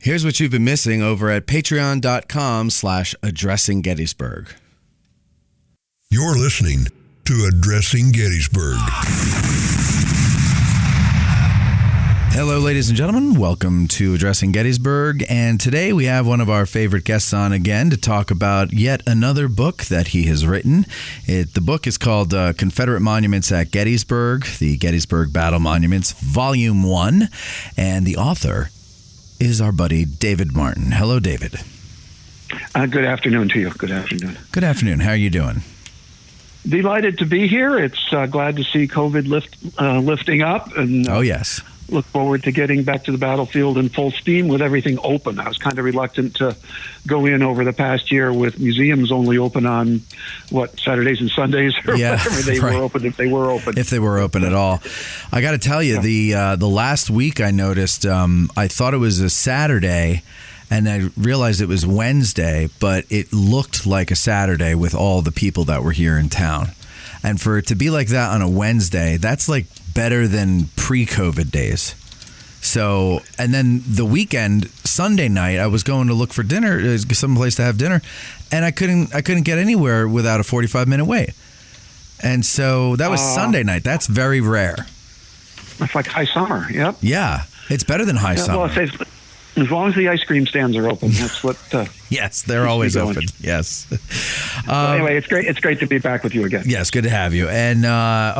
Here's what you've been missing over at patreon.com/Addressing Gettysburg. You're listening to Addressing Gettysburg. Hello, ladies and gentlemen. Welcome to Addressing Gettysburg. And today we have one of our favorite guests on again to talk about yet another book that he has written. The book is called Confederate Monuments at Gettysburg, the Gettysburg Battle Monuments, Volume 1. And the author is our buddy David Martin. Hello, David. Good afternoon to you. Good afternoon. Good afternoon. How are you doing? Delighted to be here. It's glad to see COVID lifting up, and oh yes, look forward to getting back to the battlefield in full steam with everything open. I was kind of reluctant to go in over the past year with museums only open on Saturdays and Sundays or whatever they were open, if they were open. If they were open at all. I got to tell you, the last week I noticed, I thought it was a Saturday, and I realized it was Wednesday, but it looked like a Saturday with all the people that were here in town. And for it to be like that on a Wednesday, that's like better than pre-COVID days. So, and then the weekend, Sunday night, I was going to look for dinner, someplace to have dinner, and I couldn't get anywhere without a 45-minute wait. And so that was Sunday night. That's very rare. It's like high summer. Yep. Yeah, it's better than high summer. Well, as long as the ice cream stands are open, that's what. Yes, they're always open. Yes. Anyway, it's great. It's great to be back with you again. Yes, good to have you. And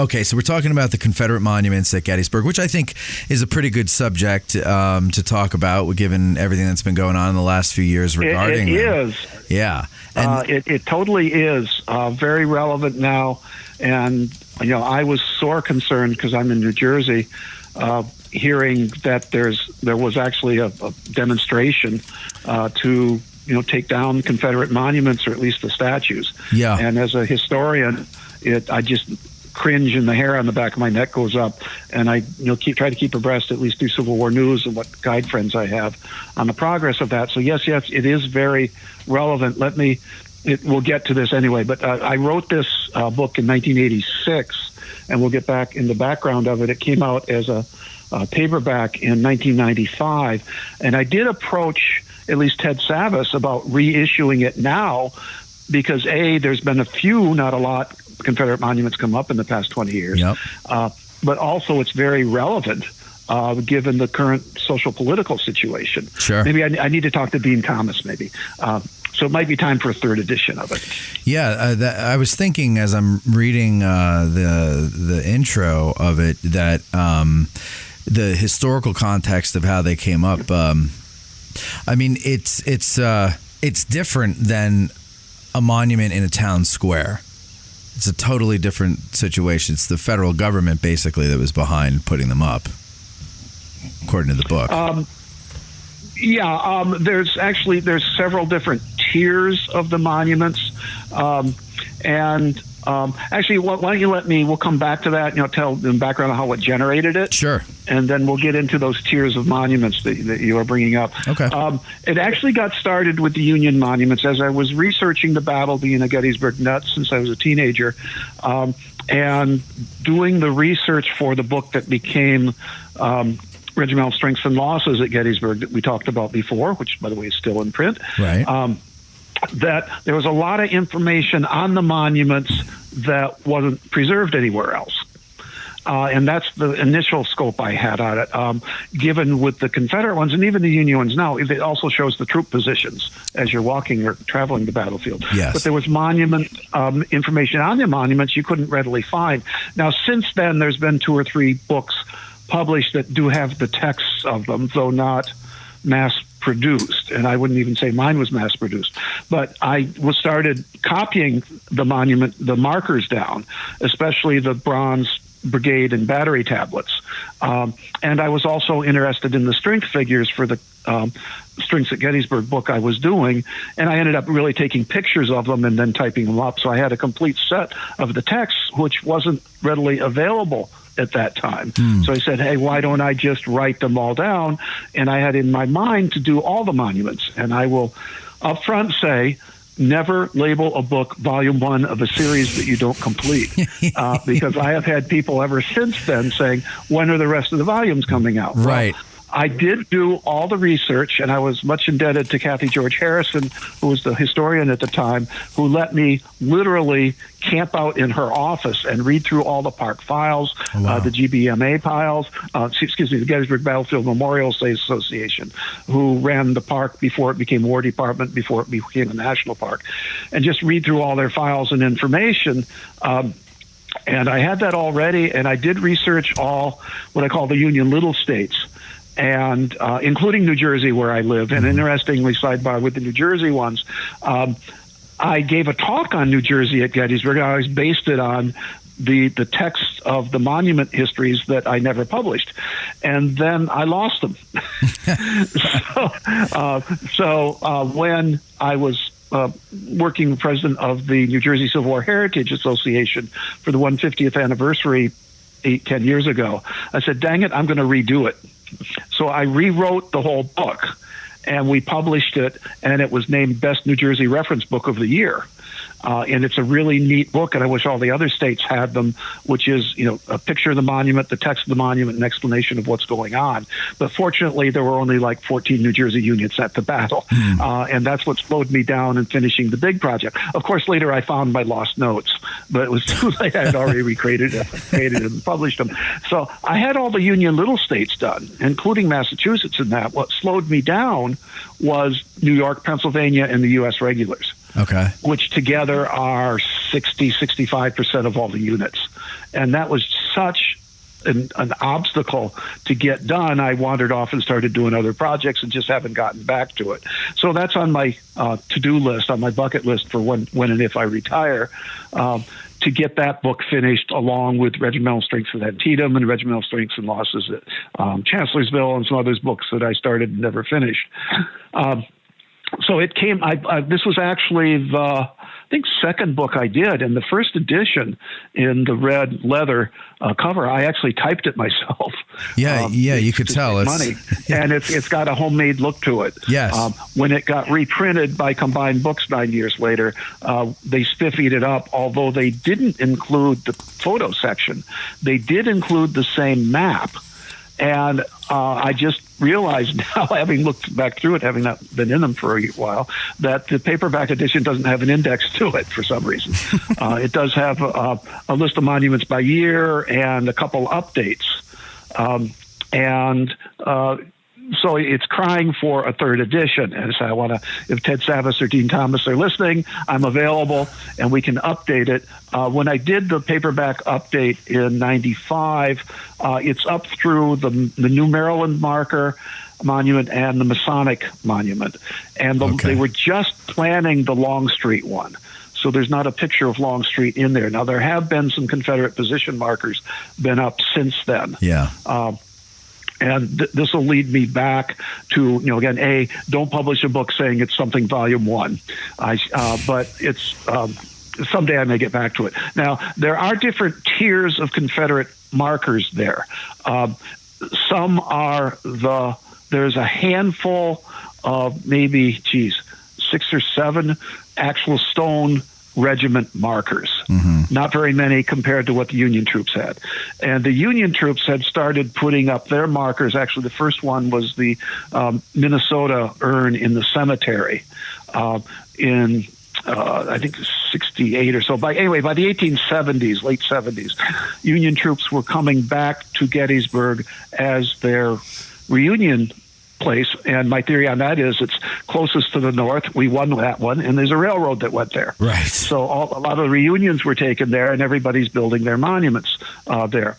okay, so we're talking about the Confederate monuments at Gettysburg, which I think is a pretty good subject to talk about, given everything that's been going on in the last few years regarding it them. Is. Yeah, and it totally is very relevant now. And I was sore concerned because I'm in New Jersey. Hearing that there was actually a demonstration to take down Confederate monuments, or at least the statues. Yeah. And as a historian, I just cringe and the hair on the back of my neck goes up. And I try to keep abreast, at least through Civil War News and what guide friends I have on the progress of that. So yes, it is very relevant. We'll get to this anyway, but I wrote this book in 1986, and we'll get back in the background of it. It came out as a paperback in 1995, and I did approach at least Ted Savas about reissuing it now because there's been a few, not a lot, Confederate monuments come up in the past 20 years. Yep. But also it's very relevant given the current social political situation. Sure. Maybe I need to talk to Dean Thomas maybe. So it might be time for a third edition of it. Yeah, I was thinking as I'm reading the intro of it that the historical context of how they came up. I mean, it's different than a monument in a town square. It's a totally different situation. It's the federal government basically that was behind putting them up, according to the book. There's several different tiers of the monuments, actually, why don't you we'll come back to that, tell the background of how it generated it. Sure. And then we'll get into those tiers of monuments that you are bringing up. Okay. It actually got started with the Union monuments as I was researching the battle, being a Gettysburg nut since I was a teenager, and doing the research for the book that became Regimental Strengths and Losses at Gettysburg that we talked about before, which, by the way, is still in print. Right. That there was a lot of information on the monuments that wasn't preserved anywhere else. And that's the initial scope I had on it. Given with the Confederate ones and even the Union ones now, it also shows the troop positions as you're walking or traveling the battlefield. Yes. But there was monument information on the monuments you couldn't readily find. Now, since then, there's been 2 or 3 books published that do have the texts of them, though not mass-produced. And I wouldn't even say mine was mass-produced. But I started copying the markers down, especially the bronze brigade and battery tablets. And I was also interested in the strength figures for the Strengths at Gettysburg book I was doing, and I ended up really taking pictures of them and then typing them up. So I had a complete set of the texts, which wasn't readily available at that time. So I said, hey, why don't I just write them all down? And I had in my mind to do all the monuments. And I will up front say, never label a book volume 1 of a series that you don't complete, because I have had people ever since then saying, when are the rest of the volumes coming out? Right. I did do all the research, and I was much indebted to Kathy George Harrison, who was the historian at the time, who let me literally camp out in her office and read through all the park files, the GBMA files, the Gettysburg Battlefield Memorial Association, who ran the park before it became War Department, before it became a national park, and just read through all their files and information. And I had that all ready, and I did research all what I call the Union Little States, and including New Jersey, where I live. And interestingly, sidebar with the New Jersey ones, I gave a talk on New Jersey at Gettysburg. I always based it on the text of the monument histories that I never published, and then I lost them. So when I was working president of the New Jersey Civil War Heritage Association for the 150th anniversary 10 years ago, I said, dang it, I'm going to redo it. So I rewrote the whole book, and we published it, and it was named Best New Jersey Reference Book of the Year. And it's a really neat book, and I wish all the other states had them, which is, a picture of the monument, the text of the monument, an explanation of what's going on. But fortunately, there were only like 14 New Jersey units at the battle. And that's what slowed me down in finishing the big project. Of course, later I found my lost notes, but it was too late. I had already created and published them. So I had all the Union Little States done, including Massachusetts in that. What slowed me down was New York, Pennsylvania, and the U.S. regulars. Okay. Which together are 65% of all the units. And that was such an obstacle to get done. I wandered off and started doing other projects and just haven't gotten back to it. So that's on my to-do list, on my bucket list for when and if I retire, to get that book finished, along with Regimental Strengths at Antietam and Regimental Strengths and Losses at Chancellorsville, and some other books that I started and never finished. So it came, this was actually the, second book I did. And the first edition in the red leather cover, I actually typed it myself. Yeah, you could tell. It's money. And it's got a homemade look to it. Yes. When it got reprinted by Combined Books 9 years later, they spiffied it up, although they didn't include the photo section. They did include the same map. And I just realized now, having looked back through it, having not been in them for a while, that the paperback edition doesn't have an index to it for some reason. It does have a list of monuments by year and a couple updates. So it's crying for a third edition. And so I want to, if Ted Savas or Dean Thomas are listening, I'm available and we can update it. When I did the paperback update in 95, it's up through the New Maryland marker monument and the Masonic monument. And they were just planning the Longstreet one. So there's not a picture of Longstreet in there. Now, there have been some Confederate position markers been up since then. Yeah. And this will lead me back to, again, don't publish a book saying it's something volume 1. But it's someday I may get back to it. Now, there are different tiers of Confederate markers there. Some are there's a handful of maybe, 6 or 7 actual stone regiment markers. Not very many compared to what the Union troops had. And the Union troops had started putting up their markers. Actually, the first one was the Minnesota urn in the cemetery in I think 68 or so. By the 1870s, late 70s, Union troops were coming back to Gettysburg as their reunion place, and my theory on that is it's closest to the north. We won that one, and there's a railroad that went there. Right. So a lot of the reunions were taken there, and everybody's building their monuments there.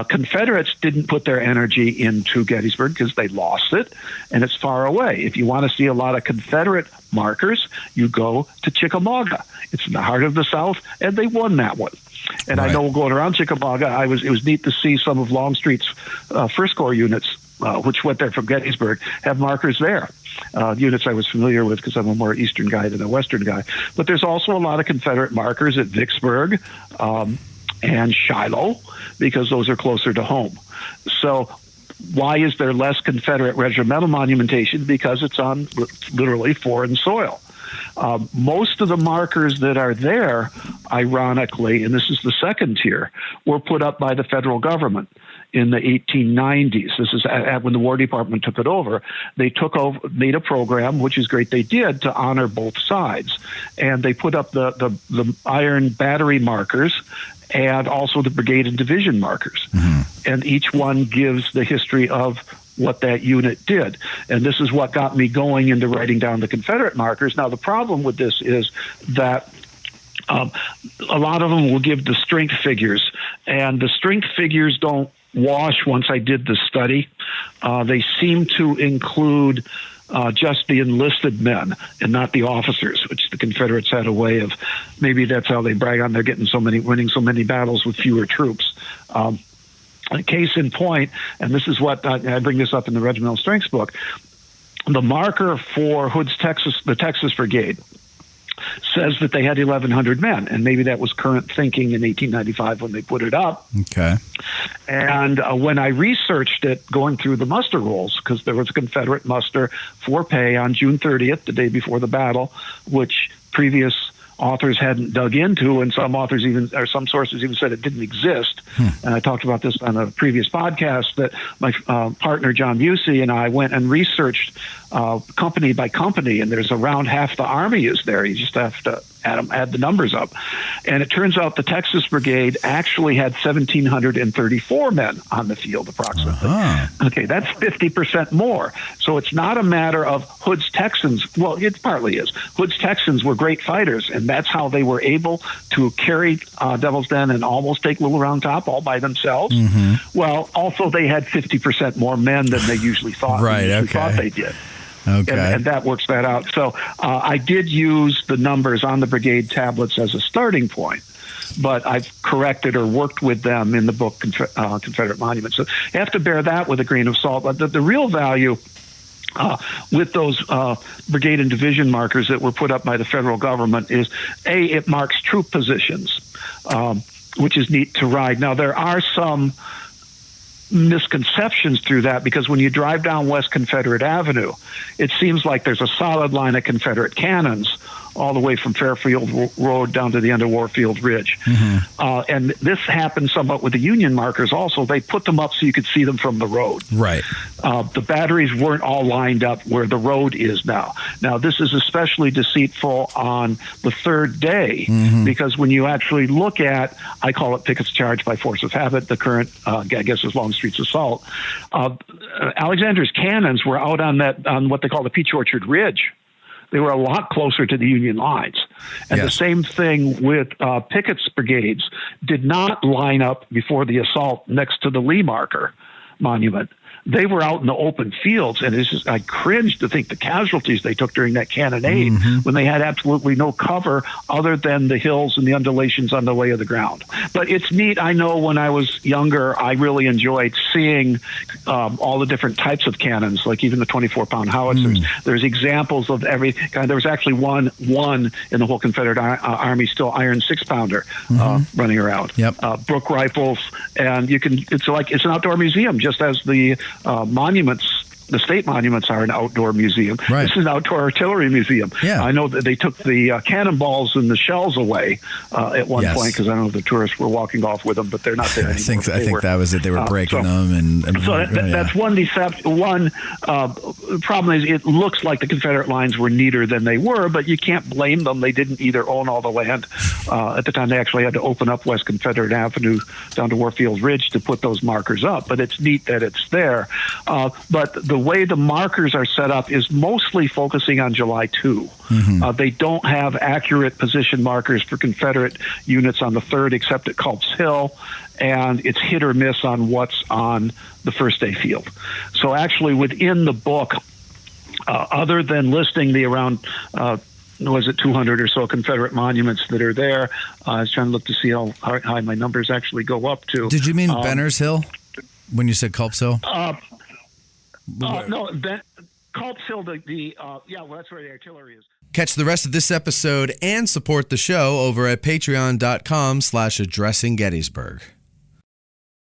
Confederates didn't put their energy into Gettysburg because they lost it, and it's far away. If you want to see a lot of Confederate markers, you go to Chickamauga. It's in the heart of the South, and they won that one. And right. I know going around Chickamauga, it was neat to see some of Longstreet's First Corps units, which went there from Gettysburg, have markers there. Units I was familiar with because I'm a more Eastern guy than a Western guy. But there's also a lot of Confederate markers at Vicksburg and Shiloh because those are closer to home. So why is there less Confederate regimental monumentation? Because it's on literally foreign soil. Most of the markers that are there, ironically, and this is the second tier, were put up by the federal government. in the 1890s. This is when the War Department took it over. They made a program, which is great. They did to honor both sides, and they put up the iron battery markers and also the brigade and division markers, and each one gives the history of what that unit did. And this is what got me going into writing down the Confederate markers. Now, the problem with this is that a lot of them will give the strength figures, and the strength figures don't wash once I did the study. They seem to include just the enlisted men and not the officers, which the Confederates had a way of, maybe that's how they brag on they're winning so many battles with fewer troops. Case in point, and this is what I bring this up in the Regimental Strengths book, the marker for Hood's the Texas Brigade says that they had 1,100 men, and maybe that was current thinking in 1895 when they put it up. Okay. And when I researched it, going through the muster rolls, because there was a Confederate muster for pay on June 30th, the day before the battle, which previous authors hadn't dug into, and some sources even said it didn't exist. And I talked about this on a previous podcast, that my partner John Busey and I went and researched company by company, and there's around half the Army is there. You just have to add the numbers up. And it turns out the Texas Brigade actually had 1,734 men on the field approximately. Okay, that's 50% more. So it's not a matter of Hood's Texans. Well, it partly is. Hood's Texans were great fighters, and that's how they were able to carry Devil's Den and almost take Little Round Top all by themselves. Well, also they had 50% more men than they usually thought. Thought they did. Okay. And that works that out. So I did use the numbers on the brigade tablets as a starting point, but I've corrected or worked with them in the book Confederate Monuments. So you have to bear that with a grain of salt. But the real value with those brigade and division markers that were put up by the federal government is, A, it marks troop positions, which is neat to ride. Now, there are some misconceptions through that, because when you drive down West Confederate Avenue, it seems like there's a solid line of Confederate cannons all the way from Fairfield Road down to the end of Warfield Ridge. And this happened somewhat with the Union markers also. They put them up so you could see them from the road. Right. The batteries weren't all lined up where the road is now. Now, this is especially deceitful on the third day, because when you actually look at, I call it Pickett's Charge by Force of Habit, the current, I guess, is Longstreet's Assault. Alexander's cannons were out on what they call the Peach Orchard Ridge. They were a lot closer to the Union lines. And the same thing with Pickett's brigades did not line up before the assault next to the Lee marker monument. They were out in the open fields, and I cringe to think the casualties they took during that cannonade when they had absolutely no cover other than the hills and the undulations on the way of the ground. But it's neat. I know when I was younger, I really enjoyed seeing all the different types of cannons, like even the 24-pound howitzers. There's examples of every kind. There was actually one in the whole Confederate Army, still iron 6-pounder running around. Brook rifles, and it's an outdoor museum, just as the monuments, the state monuments, are an outdoor museum. Right. This is an outdoor artillery museum. I know that they took the cannonballs and the shells away at one point, because I don't know if the tourists were walking off with them, but they're not there anymore. I think that was it. They were breaking them. That's one deception. One problem is it looks like the Confederate lines were neater than they were, but you can't blame them. They didn't either own all the land. At the time, they actually had to open up West Confederate Avenue down to Warfield Ridge to put those markers up. But it's neat that it's there. But the way the markers are set up is mostly focusing on July 2. They don't have accurate position markers for Confederate units on the 3rd, except at Culp's Hill, and it's hit or miss on what's on the first day field. So actually within the book, other than listing the around 200 or so Confederate monuments that are there, I was trying to look to see how high my numbers actually go up to. Did you mean Benner's Hill when you said Culp's Hill? No, Culp's Hill, that's where the artillery is. Catch the rest of this episode and support the show over at patreon.com/addressinggettysburg.